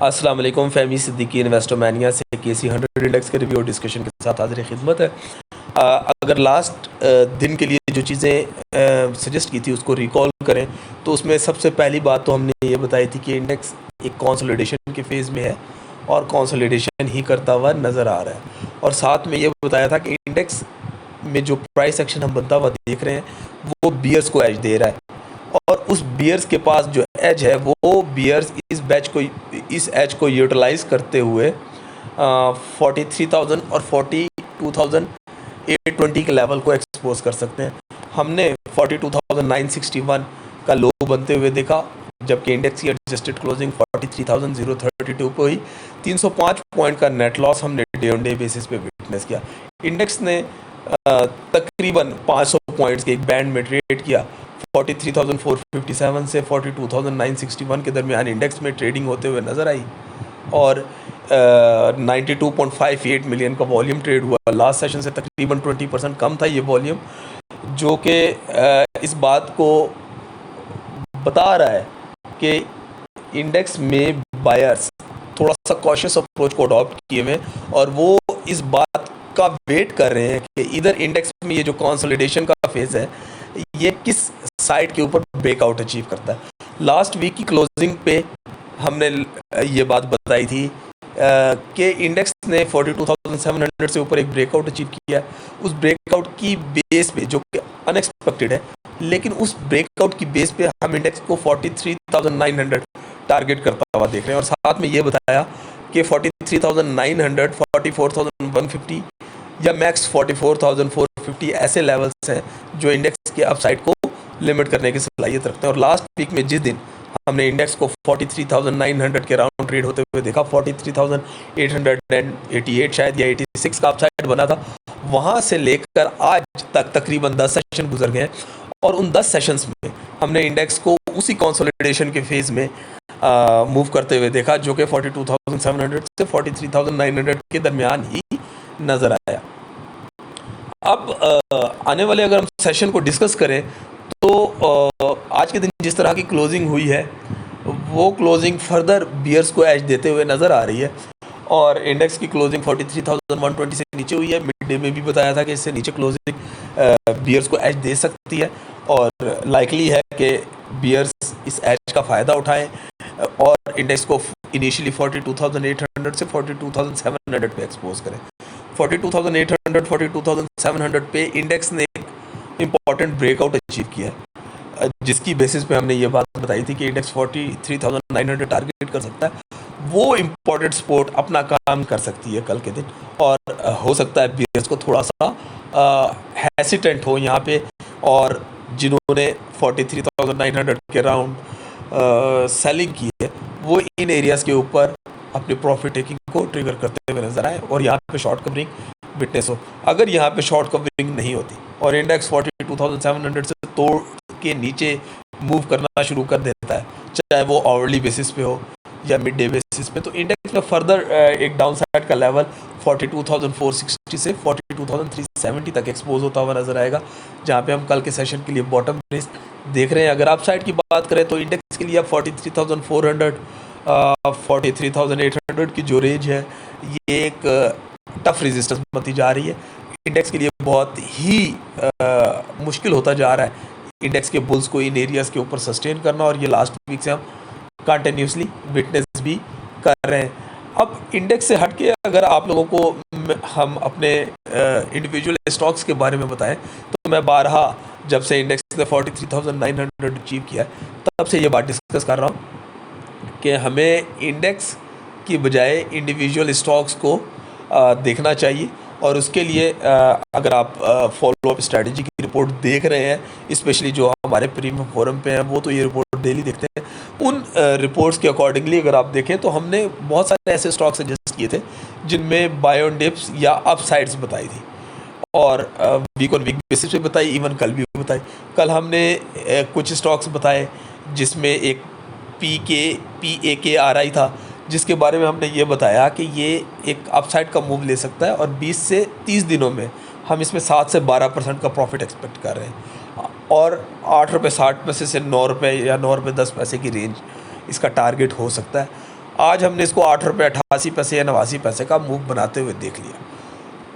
अस्सलाम वालेकुम। फहमी सिद्दीकी इन्वेस्टर मैनिया से केसी 100 इंडेक्स के रिव्यू और डिस्कशन के साथ हाजिर खिदमत है। अगर लास्ट दिन के लिए जो चीज़ें सजेस्ट की थी उसको रिकॉल करें तो उसमें सबसे पहली बात तो हमने ये बताई थी कि इंडेक्स एक कंसोलिडेशन के फेज़ में है और कंसोलिडेशन ही करता हुआ नज़र आ रहा है। और साथ में ये बताया था कि इंडेक्स में जो प्राइस एक्शन हम बनता हुआ देख रहे हैं वो बियर्स को एज दे रहा है, और उस बियर्स के पास जो एज है वो बियर्स इस एज को यूटिलाइज करते हुए 43,000 और 42,820 के लेवल को एक्सपोज कर सकते हैं। हमने 42,961 का लो बनते हुए देखा, जबकि इंडेक्स की एडजस्टेड क्लोजिंग 43,032 पे हुई। 305 पॉइंट का नेट लॉस हमने डे ऑन डे बेसिस पे विटनेस किया। इंडेक्स ने तकरीबन 500 पॉइंट्स के एक बैंड में ट्रेड किया। 43,457 से 42,961 के दरमियान इंडेक्स में ट्रेडिंग होते हुए नज़र आई, और 92.58 मिलियन का वॉल्यूम ट्रेड हुआ। लास्ट सेशन से तकरीबन 20% कम था ये वॉल्यूम, जो कि इस बात को बता रहा है कि इंडेक्स में बायर्स थोड़ा सा कॉशियस अप्रोच को अडॉप्ट किए हुए, और वो इस बात का वेट कर रहे हैं कि इधर इंडेक्स में ये जो कंसोलिडेशन का फेज़ है ये किस साइड के ऊपर ब्रेकआउट अचीव करता है। लास्ट वीक की क्लोजिंग पे हमने ये बात बताई थी कि इंडेक्स ने 42,700 से ऊपर एक ब्रेकआउट अचीव किया है। उस ब्रेकआउट की बेस पे, जो कि अनएक्सपेक्टेड है, लेकिन उस ब्रेकआउट की बेस पे हम इंडेक्स को 43,900 टारगेट करता हुआ देख रहे हैं। और साथ में ये बताया कि 43,900, 44,150 या मैक्स 44,450 ऐसे लेवल्स हैं जो इंडेक्स के अपसाइड को लिमिट करने की सलाहियत रखते हैं। और लास्ट वीक में जिस दिन हमने इंडेक्स को 43,900 के राउंड ट्रेड होते हुए देखा, 43,888 शायद या 86 का अपसाइड बना था, वहाँ से लेकर आज तक तकरीबन 10 सेशन गुजर गए हैं, और उन 10 सेशंस में हमने इंडेक्स को उसी कंसोलिडेशन के फेज़ में मूव करते हुए देखा, जो कि 42,700 से 43,900 के दरमियान ही नज़र आया। अब आने वाले अगर हम सेशन को डिस्कस करें तो आज के दिन जिस तरह की क्लोजिंग हुई है वो क्लोजिंग फर्दर बियर्स को एज देते हुए नज़र आ रही है, और इंडेक्स की क्लोजिंग 43,120 से नीचे हुई है। मिड डे में भी बताया था कि इससे नीचे क्लोजिंग बियर्स को एज दे सकती है, और लाइकली है कि बियर्स इस एज का फ़ायदा उठाएं और इंडेक्स को इनिशियली 42,800 से 42,700 पे एक्सपोज करें। 42,800, 42,700 पे इंडेक्स ने एक इम्पॉर्टेंट ब्रेकआउट अचीव किया है, जिसकी बेसिस पे हमने ये बात बताई थी कि इंडेक्स 43,900 टारगेट कर सकता है। वो इम्पॉर्टेंट सपोर्ट अपना काम कर सकती है कल के दिन, और हो सकता है बियर्स को थोड़ा सा हेसिटेंट हो यहाँ पे, और जिन्होंने 43,900 के राउंड सेलिंग की है वो इन एरियाज़ के ऊपर अपनी प्रॉफिट टेकिंग को ट्रिगर करते हुए नजर आए, और यहाँ पे शॉर्ट कवरिंग विटनेस हो। अगर यहाँ पे शॉर्ट कवरिंग नहीं होती और इंडेक्स 42,700 से तोड़ के नीचे मूव करना शुरू कर देता है, चाहे वो आवरली बेसिस पे हो या मिड डे बेसिस पे, तो इंडेक्स में फर्दर एक डाउन साइड का लेवल 42,460 से 42,370 तक एक्सपोज होता हुआ नजर आएगा, जहाँ पे हम कल के सेशन के लिए बॉटम रिस्क देख रहे हैं। अगर आप साइड की बात करें तो इंडेक्स के लिए अब 43,400, 43,800 की जो रेंज है ये एक टफ रेजिस्टेंस बनती जा रही है। इंडेक्स के लिए बहुत ही मुश्किल होता जा रहा है इंडेक्स के बुल्स को इन एरियाज़ के ऊपर सस्टेन करना, और ये लास्ट वीक से हम कंटिन्यूसली विटनेस भी कर रहे हैं। अब इंडेक्स से हट के अगर आप लोगों को हम अपने इंडिविजुअल स्टॉक्स के बारे में बताएं तो मैं बारहा जब से इंडेक्स ने 43,900 अचीव किया तब से ये बात डिस्कस कर रहा हूँ कि हमें इंडेक्स की बजाय इंडिविजुअल स्टॉक्स को देखना चाहिए, और उसके लिए अगर आप फॉलो अप स्ट्रैटेजी की रिपोर्ट देख रहे हैं, स्पेशली जो हमारे प्रीमियम फोरम पे हैं वो तो ये रिपोर्ट डेली देखते हैं, उन रिपोर्ट्स के अकॉर्डिंगली अगर आप देखें तो हमने बहुत सारे ऐसे स्टॉक सजेस्ट किए थे जिनमें बाय ऑन डिप्स या अपसाइड्स बताई थी, और वीक ऑन वीक बेसिस पे बताई, इवन कल भी बताई। कल हमने कुछ स्टॉक्स बताए जिसमें एक PAKRI था, जिसके बारे में हमने ये बताया कि ये एक अपसाइड का मूव ले सकता है, और 20 से 30 दिनों में हम इसमें 7 से 12% का प्रॉफिट एक्सपेक्ट कर रहे हैं, और 8 रुपये 60 पैसे से 9 रुपये या 9 रुपये 10 पैसे की रेंज इसका टारगेट हो सकता है। आज हमने इसको 8 रुपये 88 पैसे या 89 पैसे का मूव बनाते हुए देख लिया।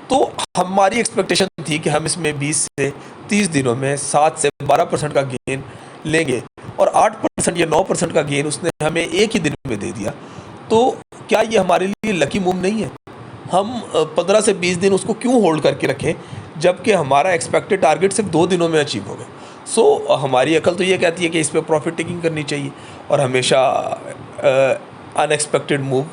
तो हमारी एक्सपेक्टेशन थी कि हम इसमें 20 से 30 दिनों में 7 से 12% का गेन लेंगे और 8% या 9% का गेन उसने हमें एक ही दिन में दे दिया। तो क्या ये हमारे लिए लकी मूव नहीं है? हम 15 से 20 दिन उसको क्यों होल्ड करके रखें जबकि हमारा एक्सपेक्टेड टारगेट सिर्फ 2 दिनों में अचीव हो गया। सो हमारी अकल तो ये कहती है कि इस पर प्रॉफिट टेकिंग करनी चाहिए और हमेशा अनएक्सपेक्टेड मूव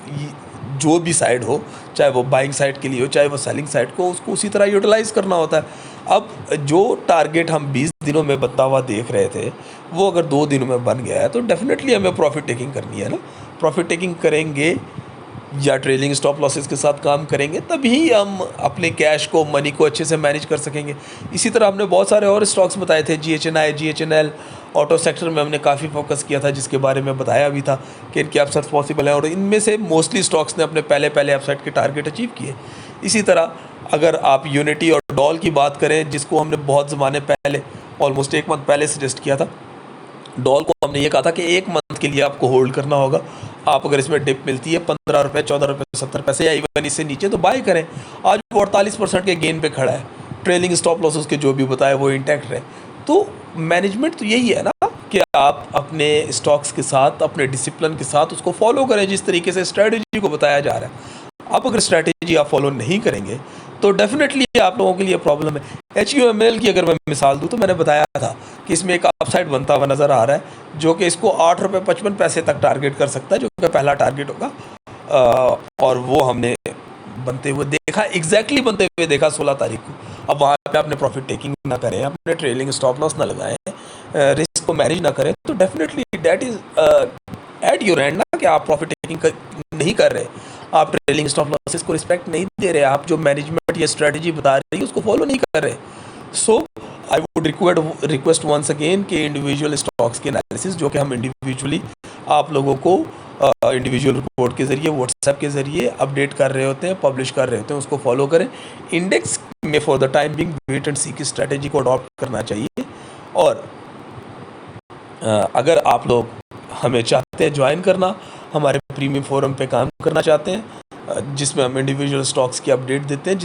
जो भी साइड हो, चाहे वो बाइंग साइड के लिए हो चाहे वो सेलिंग साइड को, उसको उसी तरह यूटिलाइज़ करना होता है। अब जो टारगेट हम 20 दिनों में बनता हुआ देख रहे थे वो अगर 2 दिनों में बन गया है तो डेफिनेटली हमें प्रॉफिट टेकिंग करनी है ना। प्रॉफिट टेकिंग करेंगे या ट्रेलिंग स्टॉप लॉसेस के साथ काम करेंगे तभी हम अपने कैश को, मनी को अच्छे से मैनेज कर सकेंगे। इसी तरह हमने बहुत सारे और स्टॉक्स बताए थे, GHNI, GHNL, ऑटो सेक्टर में हमने काफ़ी फोकस किया था जिसके बारे में बताया भी था कि इनके अपसाइड्स पॉसिबल हैं और इनमें से मोस्टली स्टॉक्स ने अपने पहले अपसाइड के टारगेट अचीव किए। इसी तरह अगर आप यूनिटी और डॉल की बात करें जिसको हमने बहुत ज़माने पहले, ऑलमोस्ट 1 मंथ पहले सजेस्ट किया था, डॉल को हमने ये कहा था कि 1 मंथ के लिए आपको होल्ड करना होगा। आप अगर इसमें डिप मिलती है 15 रुपये, 14 रुपये 70 पैसे या इवन इससे नीचे तो बाय करें। आज वो 48% के गेन पे खड़ा है। ट्रेलिंग स्टॉप लॉस उसके जो भी बताए वो इंटैक्ट रहे। तो मैनेजमेंट तो यही है ना कि आप अपने स्टॉक्स के साथ, अपने डिसिप्लिन के साथ उसको फॉलो करें जिस तरीके से स्ट्रैटेजी को बताया जा रहा है। आप अगर स्ट्रैटेजी आप फॉलो नहीं करेंगे तो डेफिनेटली आप लोगों के लिए प्रॉब्लम है। HUML की अगर मैं मिसाल दूँ तो मैंने बताया था कि इसमें एक अपसाइड बनता हुआ नज़र आ रहा है जो कि इसको 8 रुपये 55 पैसे तक टारगेट कर सकता है, जो कि पहला टारगेट होगा। और वो हमने बनते हुए देखा, एग्जैक्टली बनते हुए देखा 16 तारीख को। अब वहाँ पे आपने प्रॉफिट टेकिंग ना करें, अपने ट्रेलिंग स्टॉप लॉस ना लगाएं, रिस्क को मैनेज ना करें तो definitely that is at your and ना कि आप प्रॉफिट टेकिंग नहीं कर रहे, आप ट्रेलिंग स्टॉप लॉसेस को रिस्पेक्ट नहीं दे रहे, आप जो मैनेजमेंट या स्ट्रेटजी बता रही है उसको फॉलो नहीं कर रहे। So I would request once again कि इंडिविजुअल स्टॉक्स के एनालिसिस जो कि हम इंडिविजुअली आप लोगों को इंडिविजुअल रिपोर्ट के ज़रिए, व्हाट्सएप के ज़रिए अपडेट कर रहे होते हैं, पब्लिश कर रहे होते हैं, उसको फॉलो करें। इंडेक्स में for the time being wait and see की स्ट्रेटजी को अडॉप्ट करना चाहिए। और अगर आप लोग हमें चाहते हैं ज्वाइन करना, हमारे प्रीमियम फोरम पे काम करना चाहते हैं जिसमें हम इंडिविजुअल स्टॉक्स की अपडेट देते हैं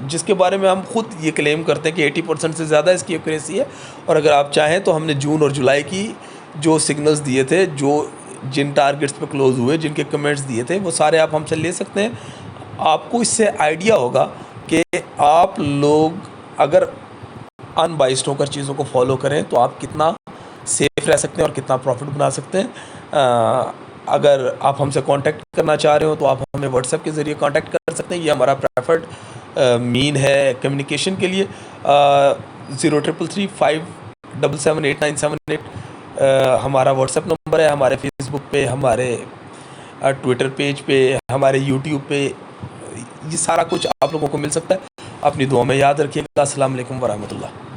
जिसके बारे में हम खुद ये क्लेम करते हैं कि 80% से ज़्यादा इसकी एक्यूरेसी है। और अगर आप चाहें तो हमने जून और जुलाई की जो सिग्नल्स दिए थे, जो जिन टारगेट्स पे क्लोज हुए, जिनके कमेंट्स दिए थे, वो सारे आप हमसे ले सकते हैं। आपको इससे आइडिया होगा कि आप लोग अगर अनबाइस्ड होकर चीज़ों को फॉलो करें तो आप कितना सेफ रह सकते हैं और कितना प्रॉफिट बना सकते हैं। अगर आप हमसे कांटेक्ट करना चाह रहे हो तो आप हमें व्हाट्सएप के ज़रिए कांटेक्ट कर सकते हैं। ये हमारा प्रेफर्ड मीन है कम्युनिकेशन के लिए। 0333 577 8978 हमारा व्हाट्सएप नंबर है। हमारे फेसबुक पे, हमारे ट्विटर पेज पे, हमारे यूट्यूब पे ये सारा कुछ आप लोगों को मिल सकता है। अपनी दुआ में याद रखिएगा। अस्सलाम वालेकुम वरहमतुल्लाह।